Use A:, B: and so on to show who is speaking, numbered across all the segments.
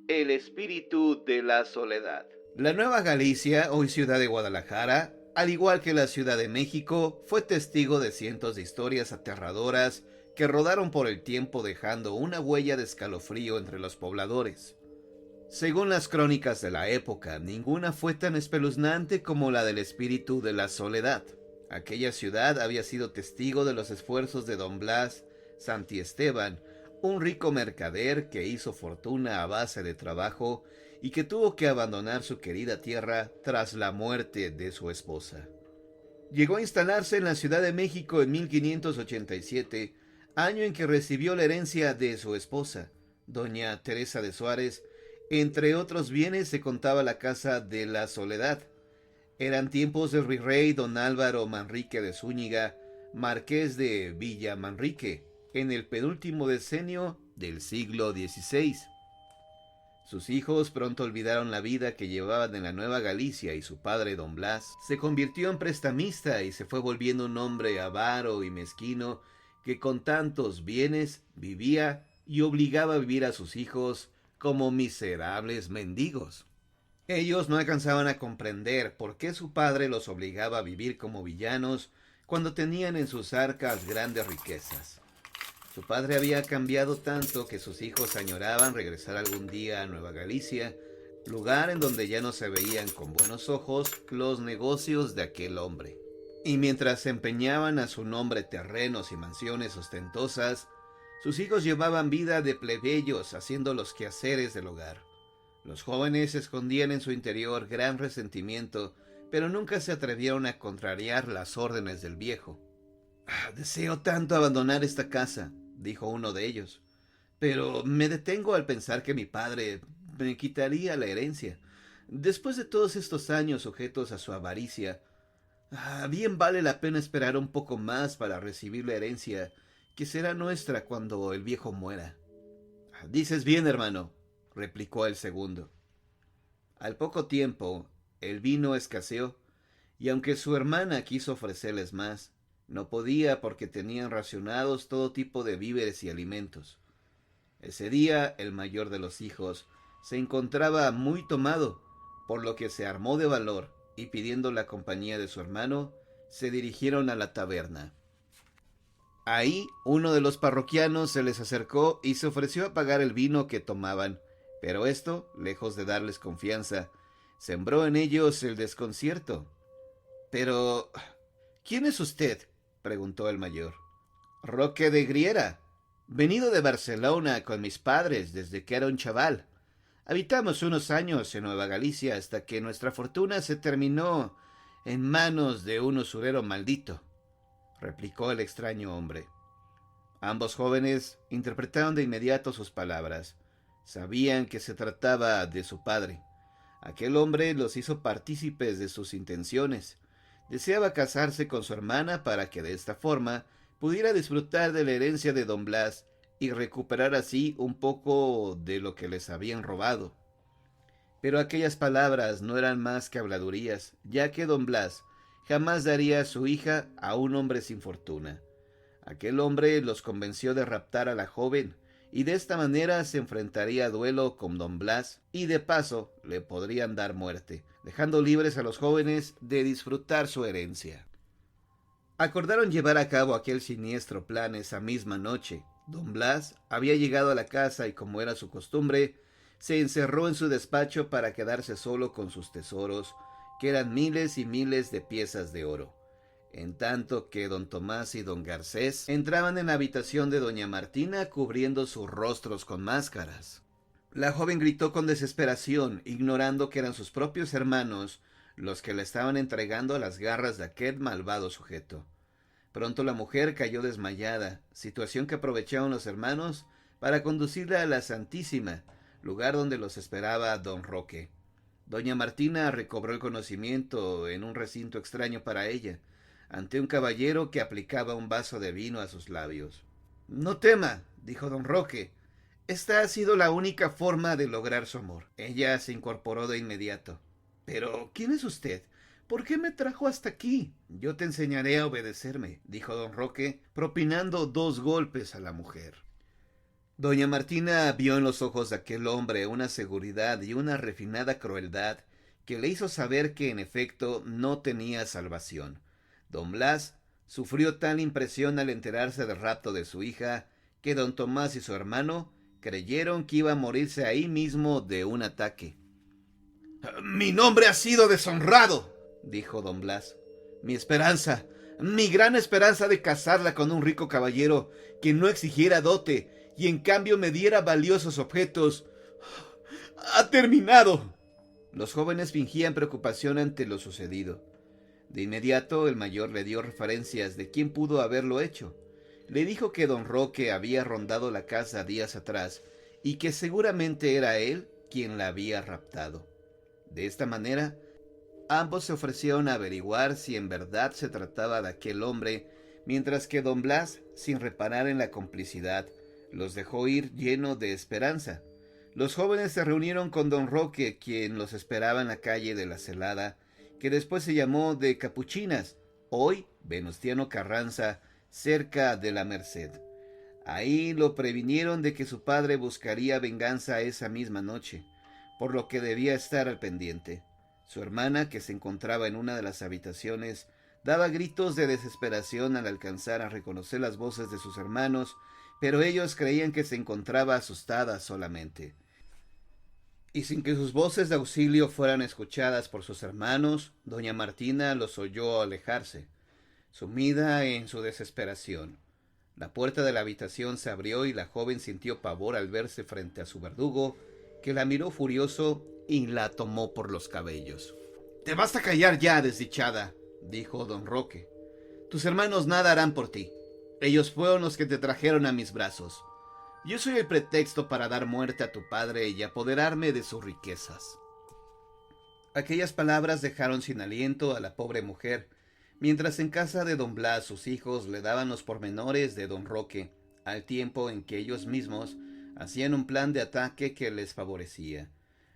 A: El espíritu de la soledad. La Nueva Galicia, hoy ciudad de Guadalajara, al igual que la Ciudad de México, fue testigo de cientos de historias aterradoras que rodaron por el tiempo dejando una huella de escalofrío entre los pobladores. Según las crónicas de la época, ninguna fue tan espeluznante como la del espíritu de la soledad. Aquella ciudad había sido testigo de los esfuerzos de don Blas Santiesteban, un rico mercader que hizo fortuna a base de trabajo y que tuvo que abandonar su querida tierra tras la muerte de su esposa. Llegó a instalarse en la Ciudad de México en 1587, año en que recibió la herencia de su esposa, doña Teresa de Suárez. Entre otros bienes se contaba la Casa de la Soledad. Eran tiempos del virrey don Álvaro Manrique de Zúñiga, marqués de Villamanrique, en el penúltimo decenio del siglo XVI. Sus hijos pronto olvidaron la vida que llevaban en la Nueva Galicia y su padre, don Blas, se convirtió en prestamista y se fue volviendo un hombre avaro y mezquino que con tantos bienes vivía y obligaba a vivir a sus hijos como miserables mendigos. Ellos no alcanzaban a comprender por qué su padre los obligaba a vivir como villanos cuando tenían en sus arcas grandes riquezas. Su padre había cambiado tanto que sus hijos añoraban regresar algún día a Nueva Galicia, lugar en donde ya no se veían con buenos ojos los negocios de aquel hombre. Y mientras empeñaban a su nombre terrenos y mansiones ostentosas, sus hijos llevaban vida de plebeyos haciendo los quehaceres del hogar. Los jóvenes escondían en su interior gran resentimiento, pero nunca se atrevieron a contrariar las órdenes del viejo. «Deseo tanto abandonar esta casa», dijo uno de ellos, «pero me detengo al pensar que mi padre me quitaría la herencia. Después de todos estos años sujetos a su avaricia, bien vale la pena esperar un poco más para recibir la herencia que será nuestra cuando el viejo muera». «Dices bien, hermano», replicó el segundo. Al poco tiempo, el vino escaseó, y aunque su hermana quiso ofrecerles más, no podía porque tenían racionados todo tipo de víveres y alimentos. Ese día, el mayor de los hijos se encontraba muy tomado, por lo que se armó de valor y pidiendo la compañía de su hermano, se dirigieron a la taberna. Ahí, uno de los parroquianos se les acercó y se ofreció a pagar el vino que tomaban, pero esto, lejos de darles confianza, sembró en ellos el desconcierto. «Pero, ¿quién es usted?», preguntó el mayor. «Roque de Griera, venido de Barcelona con mis padres desde que era un chaval. Habitamos unos años en Nueva Galicia hasta que nuestra fortuna se terminó en manos de un usurero maldito», replicó el extraño hombre. Ambos jóvenes interpretaron de inmediato sus palabras. Sabían que se trataba de su padre. Aquel hombre los hizo partícipes de sus intenciones. Deseaba casarse con su hermana para que de esta forma pudiera disfrutar de la herencia de don Blas y recuperar así un poco de lo que les habían robado. Pero aquellas palabras no eran más que habladurías, ya que don Blas jamás daría a su hija a un hombre sin fortuna. Aquel hombre los convenció de raptar a la joven, y de esta manera se enfrentaría a duelo con don Blas, y de paso le podrían dar muerte, dejando libres a los jóvenes de disfrutar su herencia. Acordaron llevar a cabo aquel siniestro plan esa misma noche. Don Blas había llegado a la casa y, como era su costumbre, se encerró en su despacho para quedarse solo con sus tesoros, que eran miles y miles de piezas de oro, en tanto que don Tomás y don Garcés entraban en la habitación de doña Martina cubriendo sus rostros con máscaras. La joven gritó con desesperación, ignorando que eran sus propios hermanos los que la estaban entregando a las garras de aquel malvado sujeto. Pronto la mujer cayó desmayada, situación que aprovecharon los hermanos para conducirla a la Santísima, lugar donde los esperaba don Roque. Doña Martina recobró el conocimiento en un recinto extraño para ella, ante un caballero que aplicaba un vaso de vino a sus labios. «No tema», dijo don Roque, «esta ha sido la única forma de lograr su amor». Ella se incorporó de inmediato. «Pero, ¿quién es usted? ¿Por qué me trajo hasta aquí?» «Yo te enseñaré a obedecerme», dijo don Roque, propinando 2 golpes a la mujer. Doña Martina vio en los ojos de aquel hombre una seguridad y una refinada crueldad que le hizo saber que en efecto no tenía salvación. Don Blas sufrió tal impresión al enterarse del rapto de su hija que don Tomás y su hermano creyeron que iba a morirse ahí mismo de un ataque. Mi nombre ha sido deshonrado, dijo don Blas. Mi esperanza, mi gran esperanza de casarla con un rico caballero que no exigiera dote y en cambio me diera valiosos objetos, ha terminado. Los jóvenes fingían preocupación ante lo sucedido. De inmediato el mayor le dio referencias de quién pudo haberlo hecho. Le dijo que don Roque había rondado la casa días atrás y que seguramente era él quien la había raptado. De esta manera, ambos se ofrecieron a averiguar si en verdad se trataba de aquel hombre, mientras que don Blas, sin reparar en la complicidad, los dejó ir lleno de esperanza. Los jóvenes se reunieron con don Roque, quien los esperaba en la calle de la Celada, que después se llamó de Capuchinas, hoy Venustiano Carranza, cerca de la Merced. Ahí lo previnieron de que su padre buscaría venganza esa misma noche, por lo que debía estar al pendiente. Su hermana, que se encontraba en una de las habitaciones, daba gritos de desesperación al alcanzar a reconocer las voces de sus hermanos, pero ellos creían que se encontraba asustada solamente. Y sin que sus voces de auxilio fueran escuchadas por sus hermanos, doña Martina los oyó alejarse, sumida en su desesperación. La puerta de la habitación se abrió y la joven sintió pavor al verse frente a su verdugo, que la miró furioso y la tomó por los cabellos. Te basta callar ya, desdichada, dijo don Roque. Tus hermanos nada harán por ti. Ellos fueron los que te trajeron a mis brazos. Yo soy el pretexto para dar muerte a tu padre y apoderarme de sus riquezas. Aquellas palabras dejaron sin aliento a la pobre mujer, mientras en casa de don Blas sus hijos le daban los pormenores de don Roque, al tiempo en que ellos mismos hacían un plan de ataque que les favorecía.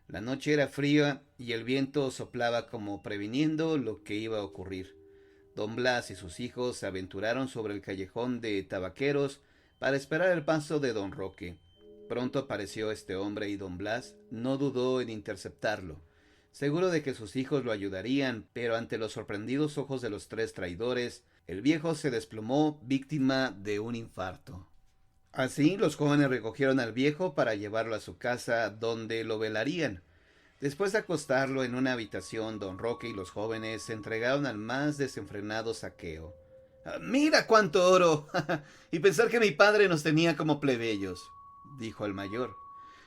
A: La noche era fría y el viento soplaba como previniendo lo que iba a ocurrir. Don Blas y sus hijos se aventuraron sobre el callejón de tabaqueros para esperar el paso de don Roque. Pronto apareció este hombre y don Blas no dudó en interceptarlo, seguro de que sus hijos lo ayudarían, pero ante los sorprendidos ojos de los tres traidores, el viejo se desplomó víctima de un infarto. Así los jóvenes recogieron al viejo para llevarlo a su casa, donde lo velarían. Después de acostarlo en una habitación, don Roque y los jóvenes se entregaron al más desenfrenado saqueo. «¡Mira cuánto oro! Y pensar que mi padre nos tenía como plebeyos», dijo el mayor.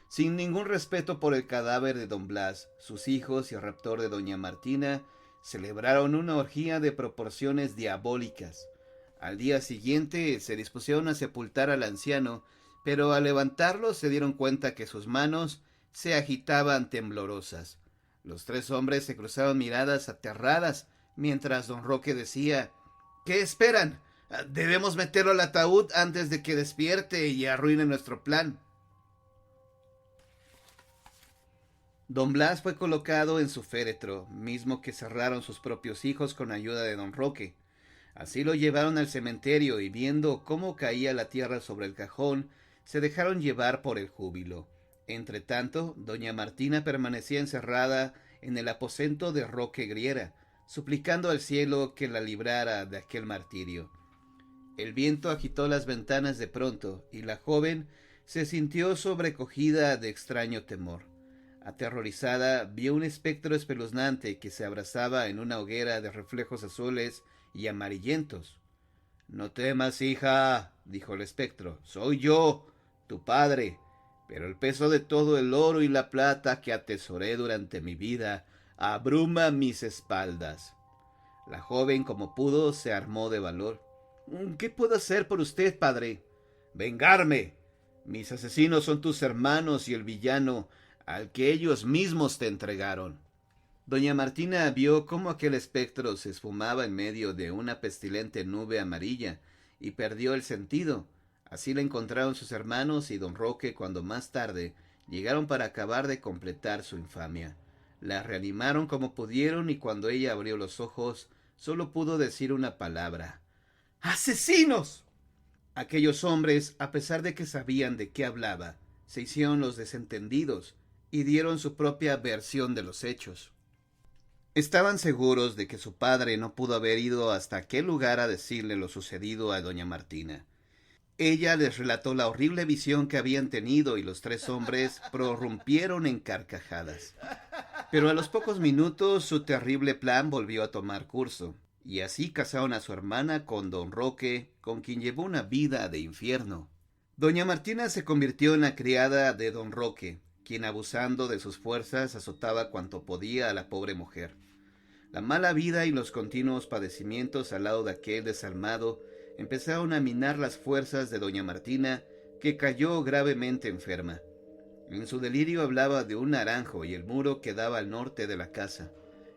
A: Sin ningún respeto por el cadáver de don Blas, sus hijos y el raptor de doña Martina celebraron una orgía de proporciones diabólicas. Al día siguiente se dispusieron a sepultar al anciano, pero al levantarlo se dieron cuenta que sus manos se agitaban temblorosas. Los tres hombres se cruzaron miradas aterradas, mientras don Roque decía: «¿Qué esperan? Debemos meterlo al ataúd antes de que despierte y arruine nuestro plan». Don Blas fue colocado en su féretro, mismo que cerraron sus propios hijos con ayuda de don Roque. Así lo llevaron al cementerio y viendo cómo caía la tierra sobre el cajón, se dejaron llevar por el júbilo. Entretanto, doña Martina permanecía encerrada en el aposento de Roque Griera, suplicando al cielo que la librara de aquel martirio. El viento agitó las ventanas de pronto, y la joven se sintió sobrecogida de extraño temor. Aterrorizada, vio un espectro espeluznante que se abrazaba en una hoguera de reflejos azules y amarillentos. «No temas, hija», dijo el espectro, «soy yo, tu padre, pero el peso de todo el oro y la plata que atesoré durante mi vida abruma mis espaldas». La joven, como pudo, se armó de valor. «¿Qué puedo hacer por usted, padre?» «Vengarme. Mis asesinos son tus hermanos y el villano al que ellos mismos te entregaron». Doña Martina vio cómo aquel espectro se esfumaba en medio de una pestilente nube amarilla y perdió el sentido. Así la encontraron sus hermanos y don Roque cuando más tarde llegaron para acabar de completar su infamia. La reanimaron como pudieron y cuando ella abrió los ojos solo pudo decir una palabra: «¡Asesinos!». Aquellos hombres, a pesar de que sabían de qué hablaba, se hicieron los desentendidos y dieron su propia versión de los hechos. Estaban seguros de que su padre no pudo haber ido hasta aquel lugar a decirle lo sucedido a doña Martina. Ella les relató la horrible visión que habían tenido y los tres hombres prorrumpieron en carcajadas. Pero a los pocos minutos su terrible plan volvió a tomar curso, y así casaron a su hermana con don Roque, con quien llevó una vida de infierno. Doña Martina se convirtió en la criada de don Roque, quien abusando de sus fuerzas azotaba cuanto podía a la pobre mujer. La mala vida y los continuos padecimientos al lado de aquel desalmado empezaron a minar las fuerzas de doña Martina, que cayó gravemente enferma. En su delirio hablaba de un naranjo y el muro que daba al norte de la casa.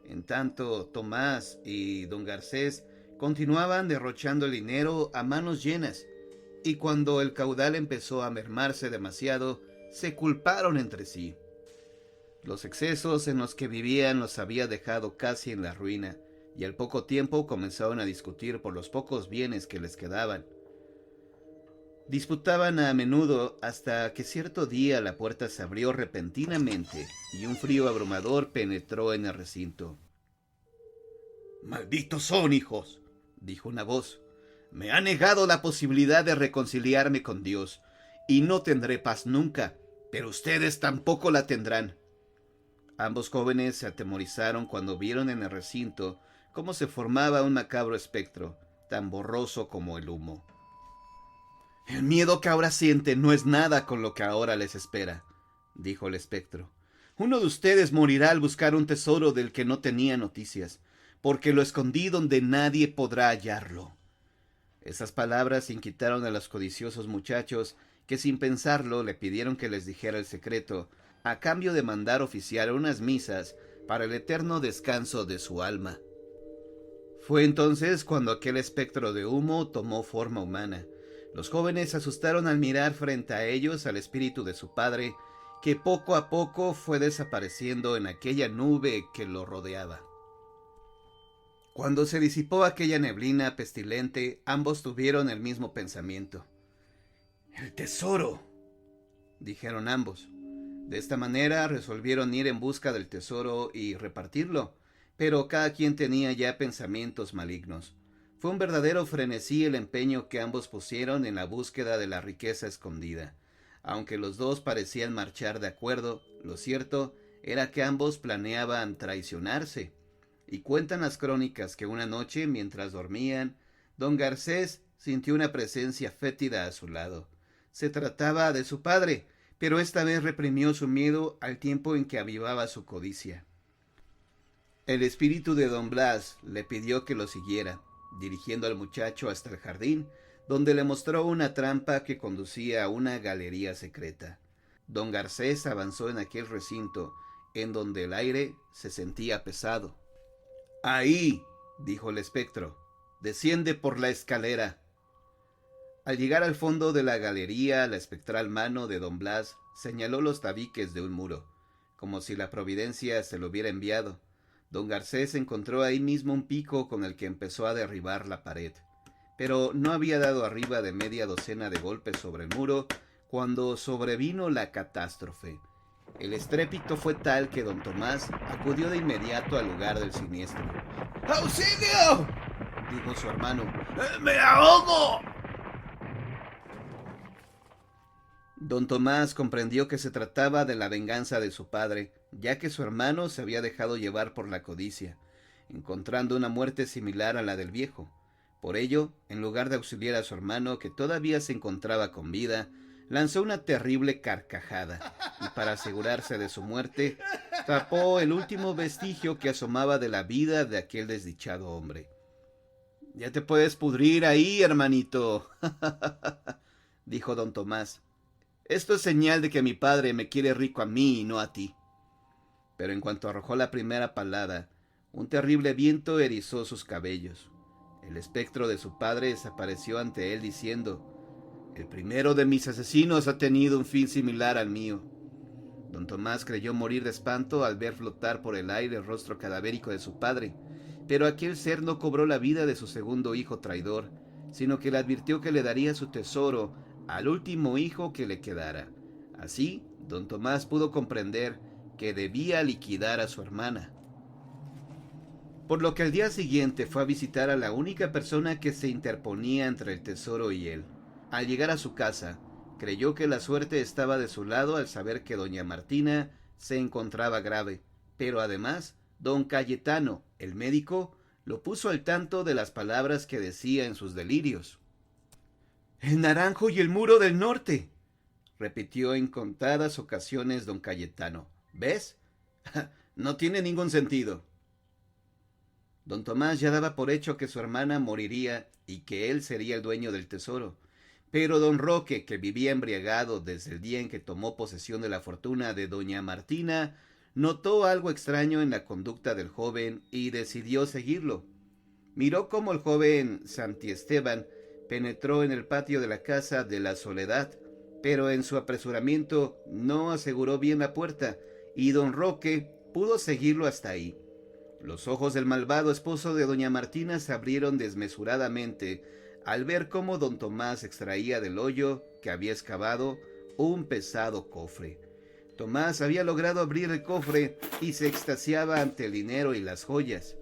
A: En tanto, Tomás y don Garcés continuaban derrochando el dinero a manos llenas, y cuando el caudal empezó a mermarse demasiado, se culparon entre sí. Los excesos en los que vivían los había dejado casi en la ruina, y al poco tiempo comenzaron a discutir por los pocos bienes que les quedaban. Disputaban a menudo hasta que cierto día la puerta se abrió repentinamente y un frío abrumador penetró en el recinto. «¡Malditos son, hijos!», dijo una voz. «Me ha negado la posibilidad de reconciliarme con Dios, y no tendré paz nunca, pero ustedes tampoco la tendrán». Ambos jóvenes se atemorizaron cuando vieron en el recinto cómo se formaba un macabro espectro, tan borroso como el humo. «El miedo que ahora sienten no es nada con lo que ahora les espera», dijo el espectro. «Uno de ustedes morirá al buscar un tesoro del que no tenía noticias, porque lo escondí donde nadie podrá hallarlo». Esas palabras inquietaron a los codiciosos muchachos, que sin pensarlo le pidieron que les dijera el secreto, a cambio de mandar oficiar unas misas para el eterno descanso de su alma. Fue entonces cuando aquel espectro de humo tomó forma humana. Los jóvenes se asustaron al mirar frente a ellos al espíritu de su padre, que poco a poco fue desapareciendo en aquella nube que lo rodeaba. Cuando se disipó aquella neblina pestilente, ambos tuvieron el mismo pensamiento. «¡El tesoro!», dijeron ambos. De esta manera resolvieron ir en busca del tesoro y repartirlo, pero cada quien tenía ya pensamientos malignos. Fue un verdadero frenesí el empeño que ambos pusieron en la búsqueda de la riqueza escondida. Aunque los dos parecían marchar de acuerdo, lo cierto era que ambos planeaban traicionarse. Y cuentan las crónicas que una noche, mientras dormían, don Garcés sintió una presencia fétida a su lado. Se trataba de su padre, pero esta vez reprimió su miedo al tiempo en que avivaba su codicia. El espíritu de don Blas le pidió que lo siguiera, dirigiendo al muchacho hasta el jardín, donde le mostró una trampa que conducía a una galería secreta. Don Garcés avanzó en aquel recinto, en donde el aire se sentía pesado. «Ahí», dijo el espectro, «desciende por la escalera». Al llegar al fondo de la galería, la espectral mano de don Blas señaló los tabiques de un muro, como si la providencia se lo hubiera enviado. Don Garcés encontró ahí mismo un pico con el que empezó a derribar la pared, pero no había dado arriba de media docena de golpes sobre el muro cuando sobrevino la catástrofe. El estrépito fue tal que don Tomás acudió de inmediato al lugar del siniestro. «¡Auxilio!», dijo su hermano. «¡Me ahogo!». Don Tomás comprendió que se trataba de la venganza de su padre, ya que su hermano se había dejado llevar por la codicia, encontrando una muerte similar a la del viejo. Por ello, en lugar de auxiliar a su hermano, que todavía se encontraba con vida, lanzó una terrible carcajada, y para asegurarse de su muerte, tapó el último vestigio que asomaba de la vida de aquel desdichado hombre. «Ya te puedes pudrir ahí, hermanito», dijo don Tomás. «Esto es señal de que mi padre me quiere rico a mí y no a ti». Pero en cuanto arrojó la primera palada, un terrible viento erizó sus cabellos. El espectro de su padre desapareció ante él diciendo: «El primero de mis asesinos ha tenido un fin similar al mío». Don Tomás creyó morir de espanto al ver flotar por el aire el rostro cadavérico de su padre, pero aquel ser no cobró la vida de su segundo hijo traidor, sino que le advirtió que le daría su tesoro al último hijo que le quedara. Así, don Tomás pudo comprender que debía liquidar a su hermana. Por lo que al día siguiente fue a visitar a la única persona que se interponía entre el tesoro y él. Al llegar a su casa, creyó que la suerte estaba de su lado al saber que doña Martina se encontraba grave, pero además, don Cayetano, el médico, lo puso al tanto de las palabras que decía en sus delirios. «El Naranjo y el muro del norte», repitió en contadas ocasiones don Cayetano. «¿Ves? No tiene ningún sentido». Don Tomás ya daba por hecho que su hermana moriría y que él sería el dueño del tesoro. Pero don Roque, que vivía embriagado desde el día en que tomó posesión de la fortuna de doña Martina, notó algo extraño en la conducta del joven y decidió seguirlo. Miró cómo el joven Santiesteban penetró en el patio de la casa de la Soledad, pero en su apresuramiento no aseguró bien la puerta y don Roque pudo seguirlo hasta ahí. Los ojos del malvado esposo de doña Martina se abrieron desmesuradamente al ver cómo don Tomás extraía del hoyo que había excavado un pesado cofre. Tomás había logrado abrir el cofre y se extasiaba ante el dinero y las joyas.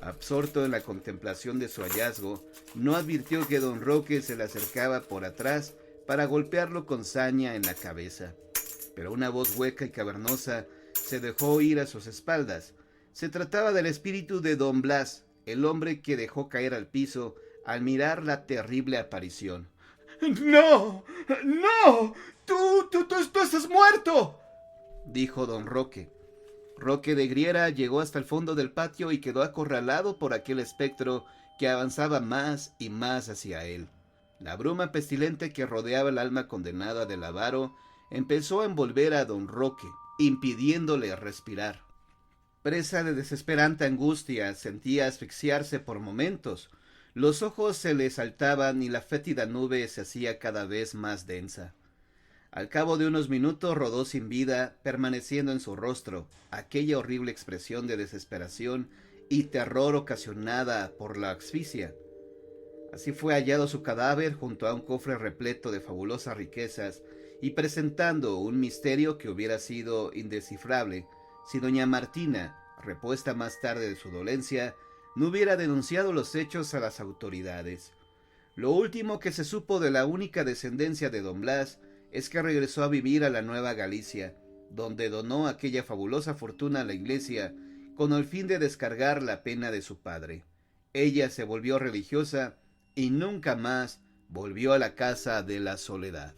A: Absorto en la contemplación de su hallazgo, no advirtió que don Roque se le acercaba por atrás para golpearlo con saña en la cabeza. Pero una voz hueca y cavernosa se dejó oír a sus espaldas. Se trataba del espíritu de don Blas, el hombre que dejó caer al piso al mirar la terrible aparición. «¡No! ¡No! ¡Tú estás muerto!», dijo don Roque. Roque de Griera llegó hasta el fondo del patio y quedó acorralado por aquel espectro que avanzaba más y más hacia él. La bruma pestilente que rodeaba el alma condenada del avaro empezó a envolver a don Roque, impidiéndole respirar. Presa de desesperante angustia, sentía asfixiarse por momentos. Los ojos se le saltaban y la fétida nube se hacía cada vez más densa. Al cabo de unos minutos rodó sin vida, permaneciendo en su rostro aquella horrible expresión de desesperación y terror ocasionada por la asfixia. Así fue hallado su cadáver junto a un cofre repleto de fabulosas riquezas y presentando un misterio que hubiera sido indescifrable si doña Martina, repuesta más tarde de su dolencia, no hubiera denunciado los hechos a las autoridades. Lo último que se supo de la única descendencia de don Blas es que regresó a vivir a la Nueva Galicia, donde donó aquella fabulosa fortuna a la iglesia con el fin de descargar la pena de su padre. Ella se volvió religiosa y nunca más volvió a la casa de la Soledad.